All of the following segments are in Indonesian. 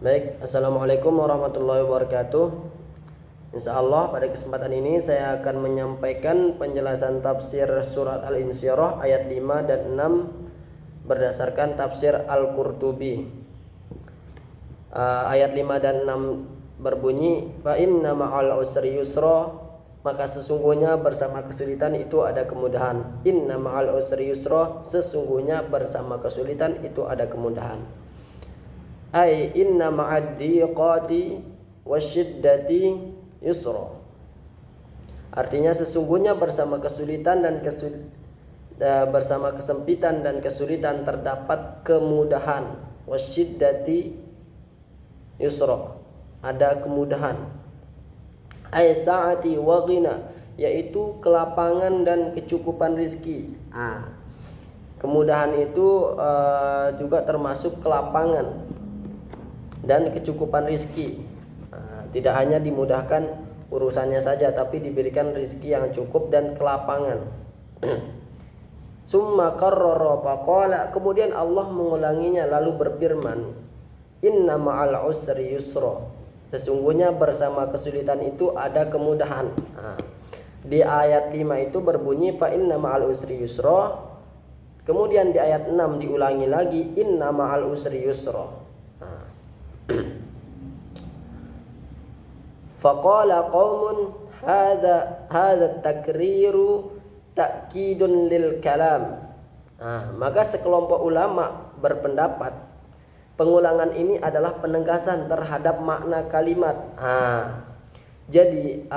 Baik, Assalamualaikum warahmatullahi wabarakatuh. Insya Allah pada kesempatan ini saya akan menyampaikan penjelasan tafsir surat Al-Insyirah ayat 5 dan 6 berdasarkan tafsir Al-Qurtubi. Ayat 5 dan 6 berbunyi, fa inna ma'al usri yusra, maka sesungguhnya bersama kesulitan itu ada kemudahan. Inna ma'al usri yusra, sesungguhnya bersama kesulitan itu ada kemudahan. Ai inna ma'ad diqati wasyiddati yusra. Artinya sesungguhnya bersama kesulitan dan bersama kesempitan dan kesulitan terdapat kemudahan. Wasyiddati yusra, ada kemudahan. Ai sa'ati wa ghina, yaitu kelapangan dan kecukupan rizki. Kemudahan itu juga termasuk kelapangan dan kecukupan rizki. Tidak hanya dimudahkan urusannya saja, tapi diberikan rizki yang cukup dan kelapangan. Summa karrara faqala, kemudian Allah mengulanginya lalu berfirman, inna ma'al usri yusra, sesungguhnya bersama kesulitan itu ada kemudahan. Di ayat 5 itu berbunyi fa inna ma'al usri yusra, kemudian di ayat 6 diulangi lagi inna ma'al usri yusra. Faqala qaumun hadza takriru ta'kidun lil kalam. Maka sekelompok ulama berpendapat pengulangan ini adalah penegasan terhadap makna kalimat. Jadi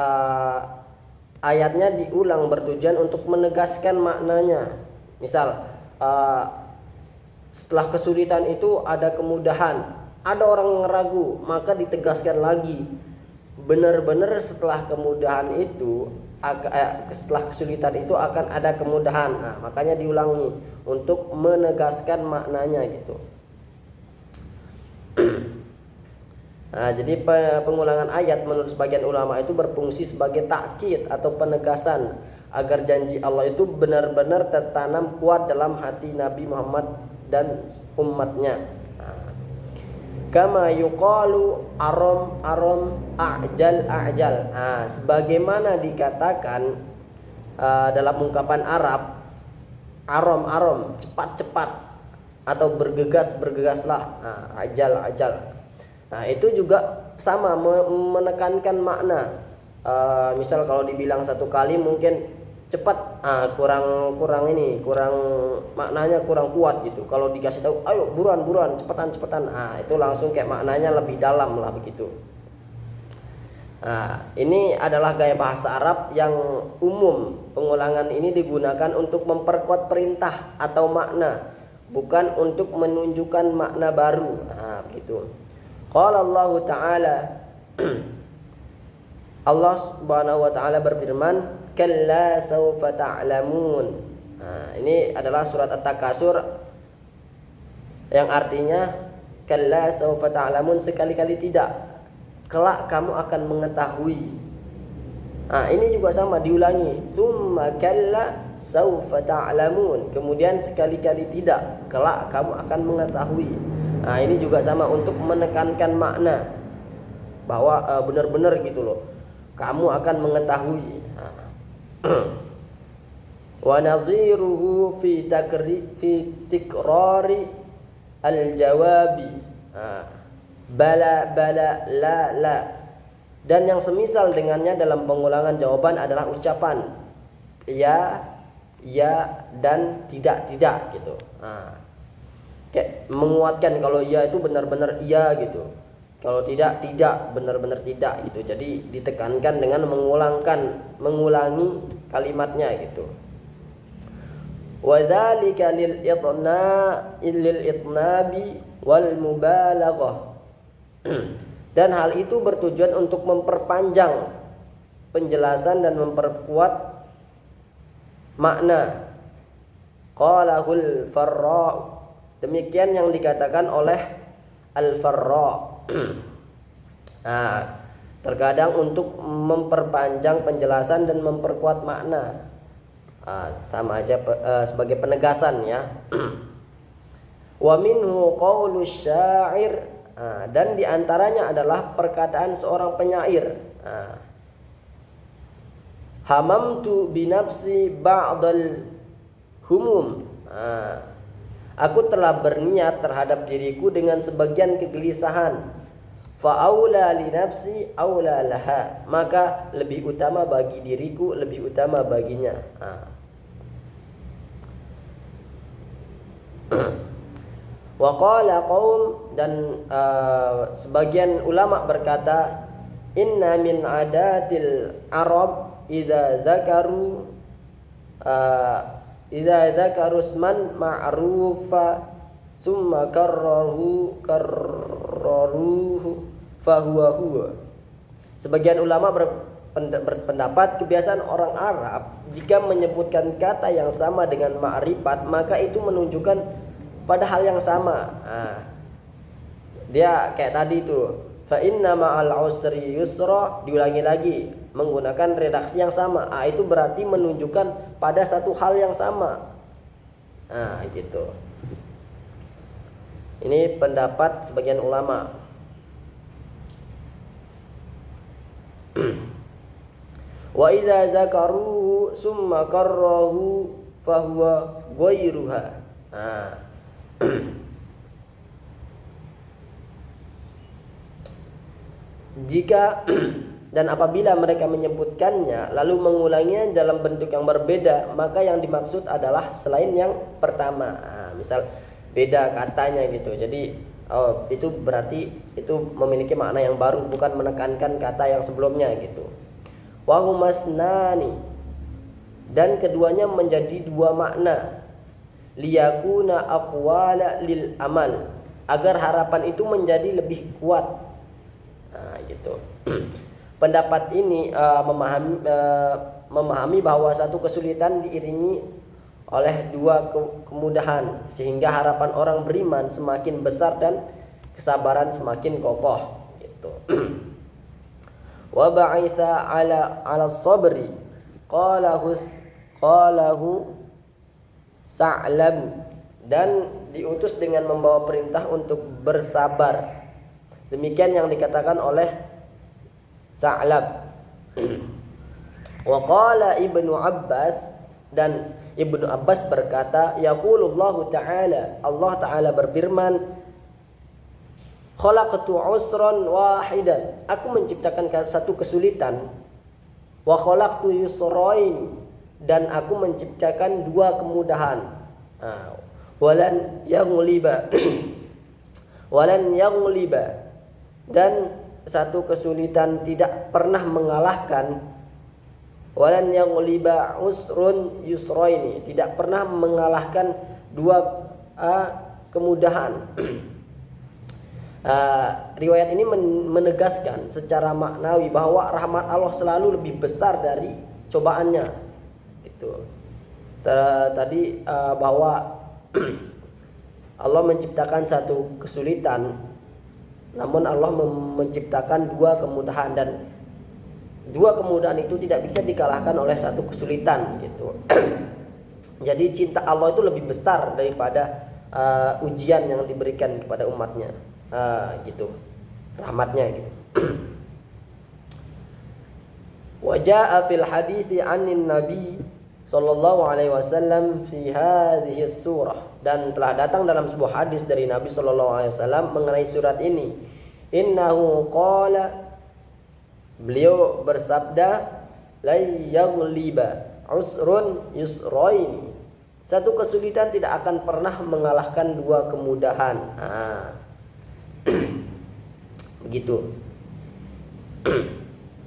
ayatnya diulang bertujuan untuk menegaskan maknanya. Misal setelah kesulitan itu ada kemudahan. Ada orang yang ragu, maka ditegaskan lagi. Benar-benar setelah kemudahan itu, setelah kesulitan itu akan ada kemudahan. Makanya diulangi untuk menegaskan maknanya gitu. Jadi pengulangan ayat menurut sebagian ulama itu berfungsi sebagai takkid atau penegasan agar janji Allah itu benar-benar tertanam kuat dalam hati Nabi Muhammad dan umatnya. Kama yuqalu arom a'jal. Sebagaimana dikatakan dalam ungkapan Arab, arom cepat atau bergegaslah. Ajal. Itu juga sama menekankan makna. Misal kalau dibilang satu kali mungkin cepat, kurang maknanya kurang kuat gitu. Kalau dikasih tahu ayo buruan cepetan, itu langsung kayak maknanya lebih dalam lah begitu. Ini adalah gaya bahasa Arab yang umum. Pengulangan ini digunakan untuk memperkuat perintah atau makna, bukan untuk menunjukkan makna baru. Begitu. Qala Allah Ta'ala Allah Subhanahu wa taala berfirman, kalla sawfa ta'lamun. Ini adalah surat At-Takasur yang artinya kalla sawfa ta'lamun, sekali-kali tidak, kelak kamu akan mengetahui. Ini juga sama diulangi, tsumma kalla sawfa ta'lamun, kemudian sekali-kali tidak, kelak kamu akan mengetahui. Ini juga sama untuk menekankan makna bahwa benar-benar gitu loh, kamu akan mengetahui. Wa naziruhu fi tikrari al-jawabi bala la. Dan yang semisal dengannya dalam pengulangan jawaban adalah ucapan ya dan tidak gitu. Kayak menguatkan kalau ya itu benar-benar iya gitu, kalau tidak benar-benar tidak gitu. Jadi ditekankan dengan mengulangi kalimatnya gitu. Wa dzalika lil itnabi wal mubalaghah. Dan hal itu bertujuan untuk memperpanjang penjelasan dan memperkuat makna. Qalahul Farra, demikian yang dikatakan oleh Al-Farra. Terkadang untuk memperpanjang penjelasan dan memperkuat makna, sama aja sebagai penegasan ya. Wa minhu qaulu syair Dan diantaranya adalah perkataan seorang penyair. Hamamtu binafsi ba'dal humum. Aku telah berniat terhadap diriku dengan sebagian kegelisahan. Fa'aula li nafsi aula laha. Maka lebih utama bagi diriku, lebih utama baginya. Wa qala qaum, dan sebagian ulama berkata, inna min adatil arab idza zakaru isman ma'rufa summa karraruhu fahuwa huwa. Sebagian ulama berpendapat kebiasaan orang Arab jika menyebutkan kata yang sama dengan ma'rifat maka itu menunjukkan pada hal yang sama. Dia kayak tadi itu, fa inna ma'al usri yusra, diulangi lagi menggunakan redaksi yang sama. Itu berarti menunjukkan pada satu hal yang sama. Gitu. Ini pendapat sebagian ulama. Wa idza zakaruhu summa karrahu fahuwa ghairuha. Jika dan apabila mereka menyebutkannya lalu mengulanginya dalam bentuk yang berbeda, maka yang dimaksud adalah selain yang pertama. Misal beda katanya gitu. Jadi itu berarti itu memiliki makna yang baru, bukan menekankan kata yang sebelumnya gitu. Wa humasnani, dan keduanya menjadi dua makna. Liyakuna aqwala lil amal, agar harapan itu menjadi lebih kuat. Gitu. Pendapat ini memahami bahwa satu kesulitan diiringi oleh dua kemudahan, sehingga harapan orang beriman semakin besar dan kesabaran semakin kokoh. Gitu. Wa ba'itha ala sabri qalahu Sa'lab, dan diutus dengan membawa perintah untuk bersabar. Demikian yang dikatakan oleh Sa'lab. Wa qala Ibnu Abbas, dan Ibnu Abbas berkata, yaqulullahu ta'ala, Allah ta'ala berfirman, khalaqtu usran wahidan, aku menciptakan satu kesulitan. Wa khalaqtu yusrain, dan aku menciptakan dua kemudahan. Walan yaghliba, dan satu kesulitan tidak pernah mengalahkan. Walan yaghliba usrun yusraini, tidak pernah mengalahkan dua kemudahan. Riwayat ini menegaskan secara maknawi bahwa rahmat Allah selalu lebih besar dari cobaannya. Gitu. Tadi bahwa Allah menciptakan satu kesulitan, namun Allah menciptakan dua kemudahan, dan dua kemudahan itu tidak bisa dikalahkan oleh satu kesulitan gitu. Jadi cinta Allah itu lebih besar daripada ujian yang diberikan kepada umatnya, gitu, rahmatnya gitu. Waja'a fil hadithi anin nabi sallallahu alaihi wasallam fi hadhihi surah, dan telah datang dalam sebuah hadis dari Nabi sallallahu alaihi wasallam mengenai surat ini. Innahu qala, beliau bersabda, la yaghliba usrun yusrain, satu kesulitan tidak akan pernah mengalahkan dua kemudahan. Begitu.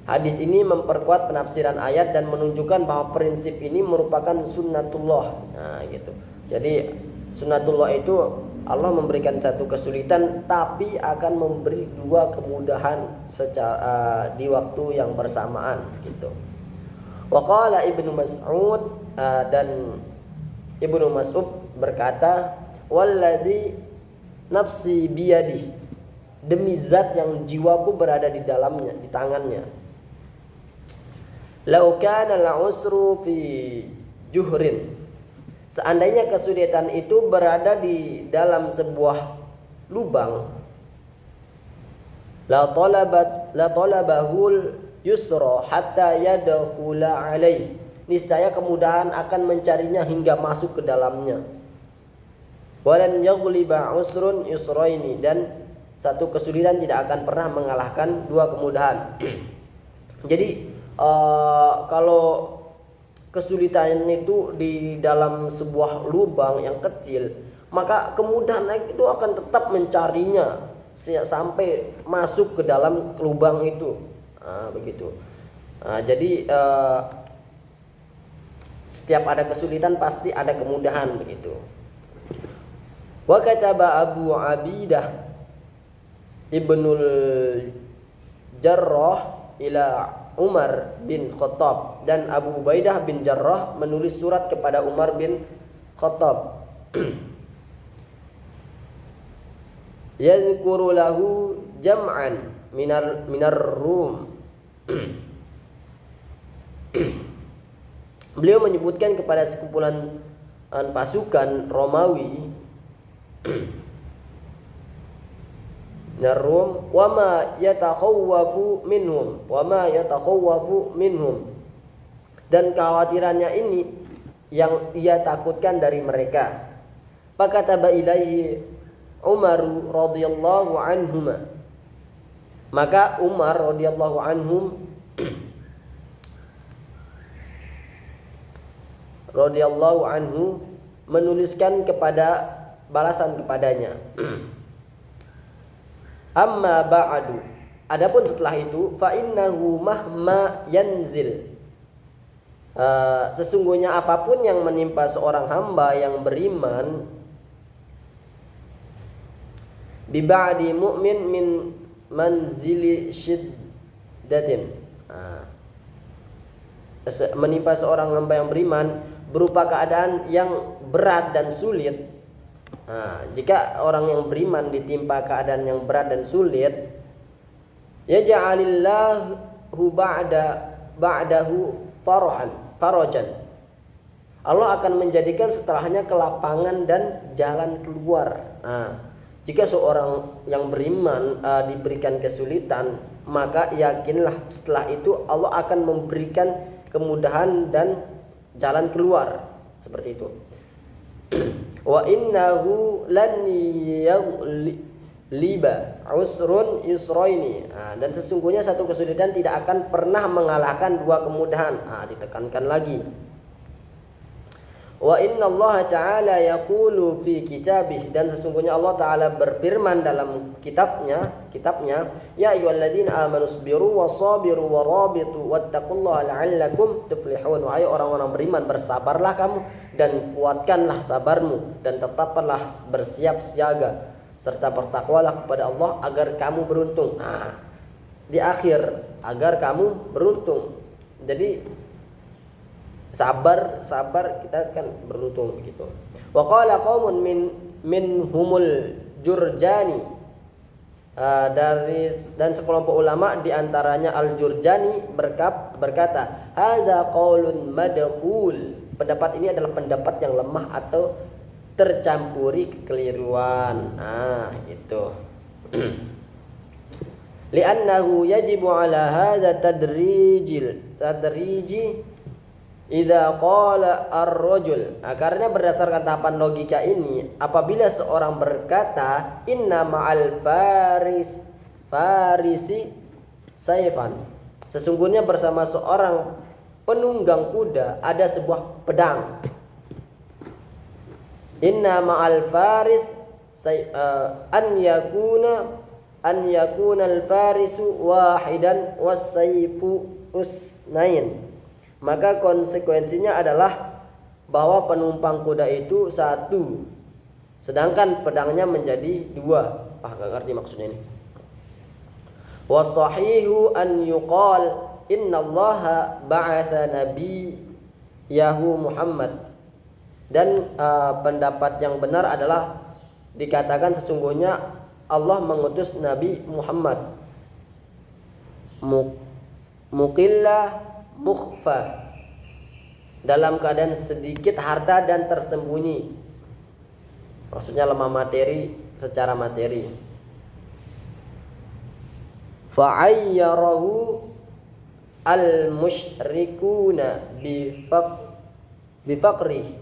Hadis ini memperkuat penafsiran ayat dan menunjukkan bahwa prinsip ini merupakan sunnatullah. Gitu. Jadi sunnatullah itu Allah memberikan satu kesulitan tapi akan memberi dua kemudahan secara di waktu yang bersamaan gitu. Wa qala Ibnu Mas'ud, dan Ibnu Mas'ud berkata, walladzi nafsi biyadi, demi zat yang jiwaku berada di dalamnya, di tangannya. Lau kana al-usru fi juhrin, seandainya kesulitan itu berada di dalam sebuah lubang, la talabahul yusra hatta yadkhula alaih. Niscaya kemudahan akan mencarinya hingga masuk ke dalamnya. Walan yaghliba usrun yusraini, dan satu kesulitan tidak akan pernah mengalahkan dua kemudahan. Jadi kalau kesulitan itu di dalam sebuah lubang yang kecil, maka kemudahan itu akan tetap mencarinya sampai masuk ke dalam lubang itu. Begitu. Jadi setiap ada kesulitan pasti ada kemudahan, begitu. Wa kataba Abu Abidah Ibnul Jarrah ila Umar bin Khattab, dan Abu Ubaidah bin Jarrah menulis surat kepada Umar bin Khattab. Yadhkuru lahu jam'an minar Rum. Beliau menyebutkan kepada sekumpulan pasukan Romawi Narum wama yatakhawwafu minhum, dan kekhawatirannya ini yang ia takutkan dari mereka. Fakataba ilaihi Umar radhiyallahu anhuma, maka Umar radhiyallahu anhu menuliskan balasan kepadanya. Amma ba'du, adapun setelah itu, fa innahu mahma yanzil, sesungguhnya apapun yang menimpa seorang hamba yang beriman, bi ba'di mu'min min manzili syiddatin, menimpa seorang hamba yang beriman berupa keadaan yang berat dan sulit. Jika orang yang beriman ditimpa keadaan yang berat dan sulit, yaj'alillahu ba'dahu farajan, Allah akan menjadikan setelahnya kelapangan dan jalan keluar. Jika seorang yang beriman diberikan kesulitan, maka yakinlah setelah itu Allah akan memberikan kemudahan dan jalan keluar, seperti itu. Wa innahu lan yaghliba usrun yusraini, dan sesungguhnya satu kesulitan tidak akan pernah mengalahkan dua kemudahan. Ditekankan lagi. Wa inna Allah ta'ala yaqulu fi kitabih, dan sesungguhnya Allah ta'ala berfirman dalam kitabnya, ya ayyuhalladzina amanu sabiru wasabiru warabitu wattaqullaha la'allakum tuflihun. Wahai orang-orang beriman, bersabarlah kamu dan kuatkanlah sabarmu, dan tetaplah bersiap siaga serta bertakwalah kepada Allah agar kamu beruntung. Di akhir, agar kamu beruntung. Jadi sabar kita kan beruntung, begitu. Wa qala qaumun minhumul Jurjani, dan sekelompok ulama diantaranya Al-Jurjani berkata, hadza qaulun madkhul, pendapat ini adalah pendapat yang lemah atau tercampuri kekeliruan. Itu. Li'annahu yajibu ala hadza tadriji idza qala ar-rajul, karena berdasarkan tahapan logika ini, apabila seorang berkata inna ma'al farisi sayfan, sesungguhnya bersama seorang penunggang kuda ada sebuah pedang. Inna ma'al faris an yakuna al-farisu wahidan was-sayfu usnain, maka konsekuensinya adalah bahwa penumpang kuda itu satu, sedangkan pedangnya menjadi dua. Gak ngerti maksudnya ini. Wasahihu an yuqal innallaha ba'atha nabiyahu Muhammad, dan pendapat yang benar adalah dikatakan sesungguhnya Allah mengutus Nabi Muhammad muqillah mukhfa, dalam keadaan sedikit harta dan tersembunyi, maksudnya lemah materi secara materi. fa'ayyarahu al-musyrikuna bifaqri.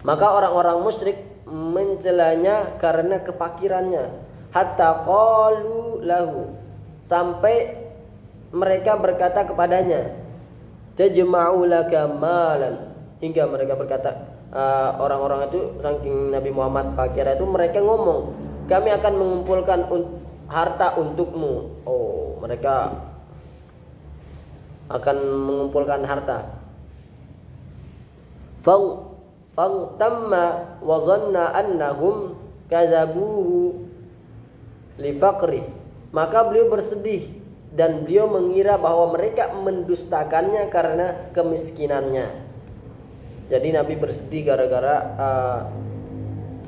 Maka orang-orang musyrik mencelanya karena kefakirannya. Hatta qalu lahu, sampai mereka berkata kepadanya, tajma'u laka malan, hingga mereka berkata, orang-orang itu saking Nabi Muhammad fakir itu mereka ngomong, kami akan mengumpulkan harta untukmu. Oh, mereka akan mengumpulkan harta. Fangtamma wa dhanna annahum kadzabuhu li faqri. Maka beliau bersedih dan beliau mengira bahwa mereka mendustakannya karena kemiskinannya. Jadi Nabi bersedih gara-gara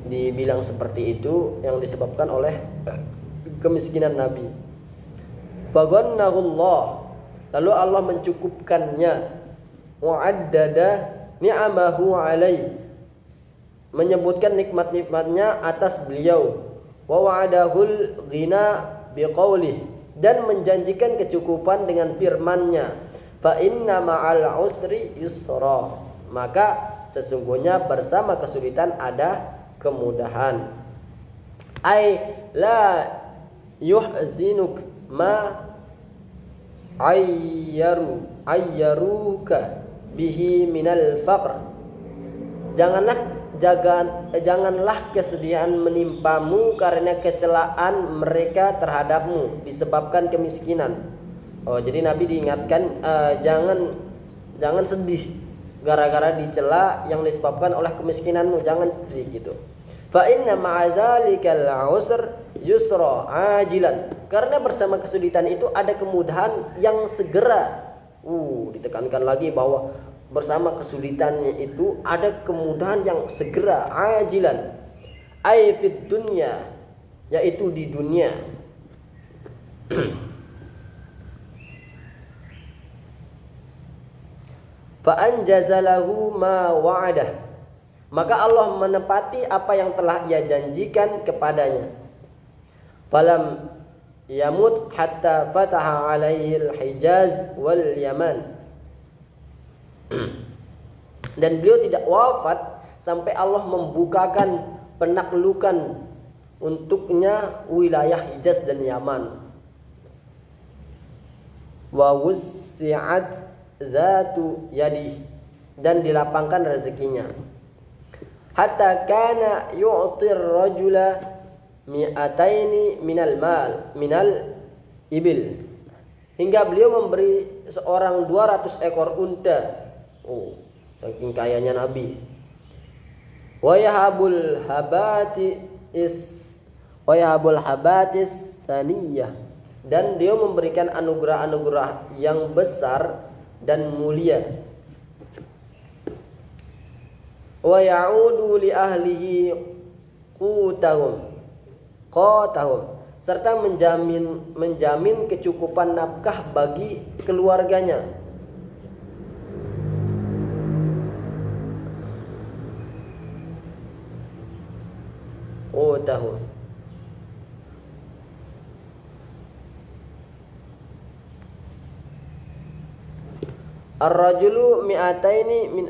dibilang seperti itu yang disebabkan oleh kemiskinan Nabi. Faghannahullah, lalu Allah mencukupkannya. Wa'addada ni'amahu alaih, menyebutkan nikmat-nikmatnya atas beliau. Wa wa'adahul ghina biqaulih, dan menjanjikan kecukupan dengan firman-Nya. Fa inna ma'al usri yusra, maka sesungguhnya bersama kesulitan ada kemudahan. Ai la yuhzinuk ma ayyaruka bihi minal faqr. Janganlah kesedihan menimpamu karena kecelaan mereka terhadapmu disebabkan kemiskinan. Oh, jadi Nabi diingatkan jangan sedih gara-gara dicela yang disebabkan oleh kemiskinanmu, jangan sedih gitu. Fa inna ma'adzalikal usr yusra ajilan, karena bersama kesulitan itu ada kemudahan yang segera. Ditekankan lagi bahwa bersama kesulitannya itu ada kemudahan yang segera, ajilan, ai fid dunya, yaitu di dunia. Fa anjazalahu ma wa'adah, maka Allah menepati apa yang telah Ia janjikan kepadanya. Falam yamut hatta fataha alaihi al-Hijaz wal Yaman, dan beliau tidak wafat sampai Allah membukakan penaklukan untuknya wilayah Hijaz dan Yaman. Wa wussi'at zatu yadi, dan dilapangkan rezekinya. Hatta kana yu'tir rajula mi'ataini minal ibil, hingga beliau memberi seorang 200 ekor unta. Saking kayanya Nabi. Wa yahabul habatis saniyah, dan dia memberikan anugerah-anugerah yang besar dan mulia. Wa ya'udu li ahlihi qutahum, serta menjamin kecukupan nafkah bagi keluarganya. Qutahum. Ar-rajulu mi'ataini min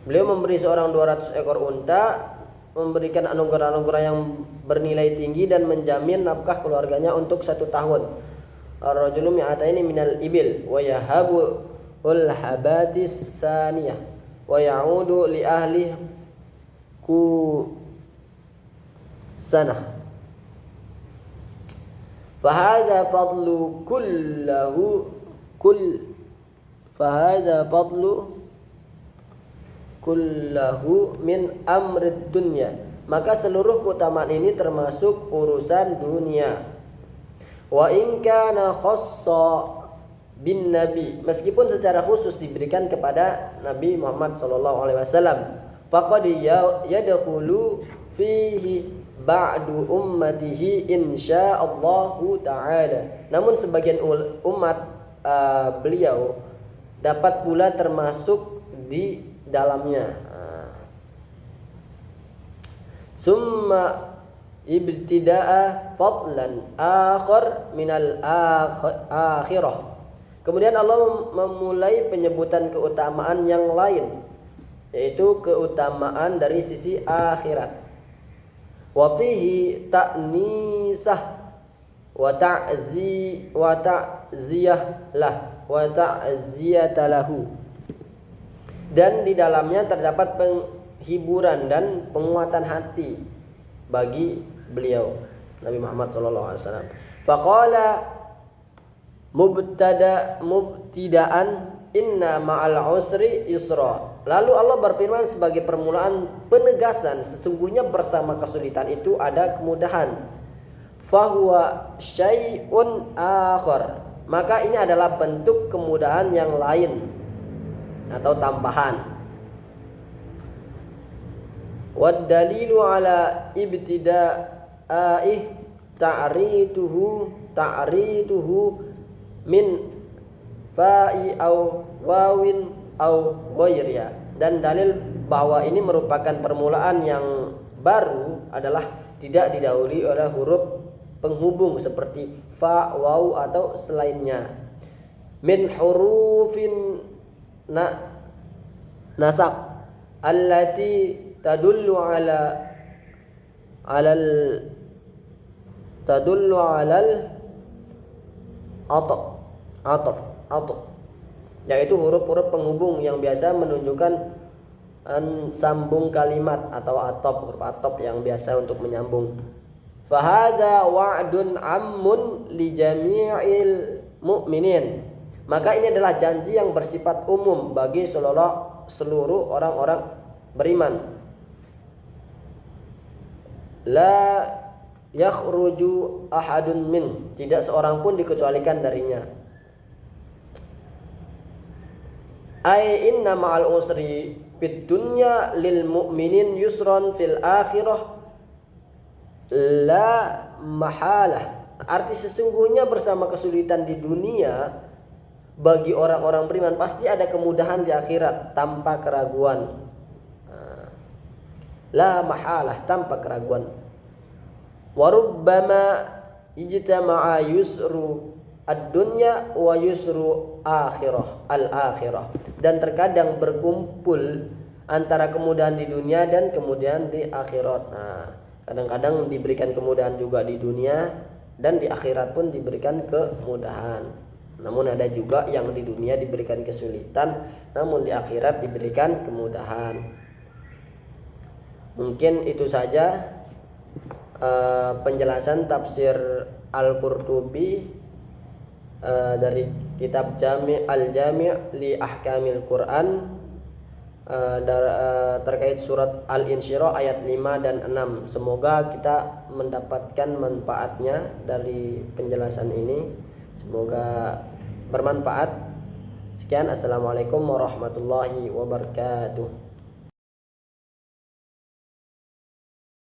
beliau memberi seorang 200 ekor unta, memberikan anugerah-anugerah yang bernilai tinggi dan menjamin nafkah keluarganya untuk 1 tahun. Ar-rajulu mi'ataini minal ibil wa yahabu ul habatis saniyah wa ya'udu li ahli ku sanah. Fahadha fadlu kullahu min amrid dunya, maka seluruh keutamaan ini termasuk urusan dunia. Wa in kana khassa bin nabi, meskipun secara khusus diberikan kepada Nabi Muhammad SAW. Faqad yadkhulu fihi ba'du ummatihi insyaallahu ta'ala, namun sebagian umat beliau dapat pula termasuk di dalamnya. summa ibtida'a fadlan akhar minal akhirah. Kemudian Allah memulai penyebutan keutamaan yang lain, yaitu keutamaan dari sisi akhirat. Wa fihi ta'nisah wa ta'ziyah lah wa ta'ziyatalahu. Dan di dalamnya terdapat penghiburan dan penguatan hati bagi beliau Nabi Muhammad SAW. Faqala mubtidaan inna ma'al usri yusra. Lalu Allah berfirman sebagai permulaan penegasan, sesungguhnya bersama kesulitan itu ada kemudahan. Fahuwa syai'un akhar. Maka ini adalah bentuk kemudahan yang lain atau tambahan. Wad dalilu ala ibtida'ih ta'rituhu min fa'i au wawin au ghairiha. Dan dalil bahwa ini merupakan permulaan yang baru adalah tidak didahului oleh huruf penghubung seperti fa, waw atau selainnya. Min hurufin nasab allati tadullu alal ataf, yaitu huruf-huruf penghubung yang biasa menunjukkan sambung kalimat atau huruf ataf yang biasa untuk menyambung. Fahada wa'dun ammun li jami'il mu'minin. Maka ini adalah janji yang bersifat umum bagi seluruh orang-orang beriman. La yakhruju ahadun min, tidak seorang pun dikecualikan darinya. Ai inna ma'al usri fid dunya lil mu'minin yusran fil akhirah la mahalah. Arti sesungguhnya bersama kesulitan di dunia bagi orang-orang beriman pasti ada kemudahan di akhirat tanpa keraguan. La mahalah, tanpa keraguan. Warubbama ijtama'a yusru ad-dunya wa yusru al-akhirah. Dan terkadang berkumpul antara kemudahan di dunia dan kemudahan di akhirat. Kadang-kadang diberikan kemudahan juga di dunia dan di akhirat pun diberikan kemudahan. Namun ada juga yang di dunia diberikan kesulitan, namun di akhirat diberikan kemudahan. Mungkin itu saja penjelasan tafsir Al-Qurtubi dari kitab Al-Jami' li Ahkamil Quran terkait surat Al-Insyirah ayat 5 dan 6. Semoga kita mendapatkan manfaatnya dari penjelasan ini. Semoga bermanfaat. Sekian, assalamualaikum warahmatullahi wabarakatuh.